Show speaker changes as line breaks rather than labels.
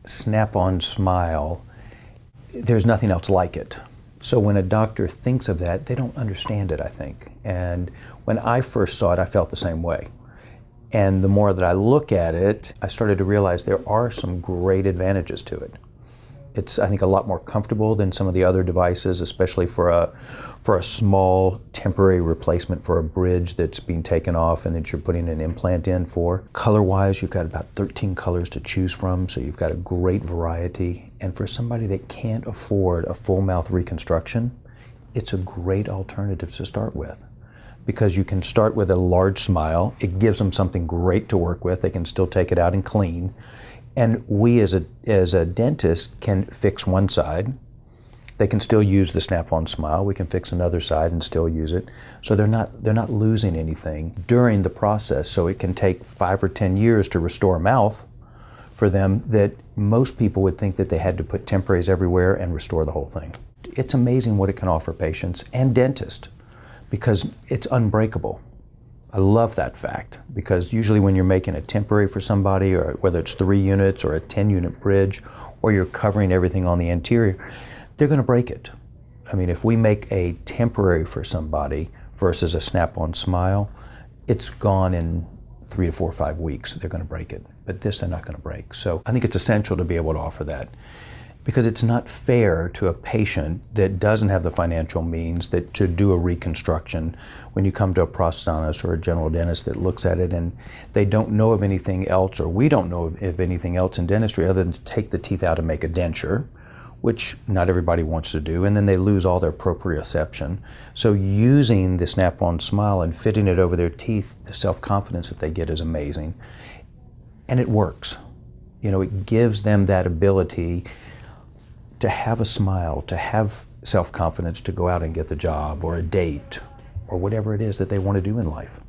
snap-on smile, there's nothing else like it. So when a doctor thinks of that, they don't understand it, I think. And when I first saw it, I felt the same way. And the more that I look at it, I started to realize there are some great advantages to it. It's, I think, a lot more comfortable than some of the other devices, especially for a small temporary replacement for a bridge that's being taken off and that you're putting an implant in for. Color-wise, you've got about 13 colors to choose from, so you've got a great variety. And for somebody that can't afford a full mouth reconstruction, it's a great alternative to start with. Because you can start with a large smile, it gives them something great to work with, they can still take it out and clean. And we as a dentist can fix one side. They can still use the snap-on smile. We can fix another side and still use it. So they're not losing anything during the process. So it can take 5 or 10 years to restore a mouth for them that most people would think that they had to put temporaries everywhere and restore the whole thing. It's amazing what it can offer patients and dentists because it's unbreakable. I love that fact because usually when you're making a temporary for somebody, or whether it's 3 units or a 10-unit bridge, or you're covering everything on the interior, they're going to break it. I mean, if we make a temporary for somebody versus a snap-on smile, it's gone in 3 to 4 or 5 weeks. They're going to break it, but this they're not going to break. So I think it's essential to be able to offer that, because it's not fair to a patient that doesn't have the financial means to do a reconstruction when you come to a prosthodontist or a general dentist that looks at it and they don't know of anything else, or we don't know of anything else in dentistry other than to take the teeth out and make a denture, which not everybody wants to do, and then they lose all their proprioception. So using the snap-on smile and fitting it over their teeth, the self-confidence that they get is amazing. And it works. You know, it gives them that ability to have a smile, to have self-confidence to go out and get the job or a date or whatever it is that they want to do in life.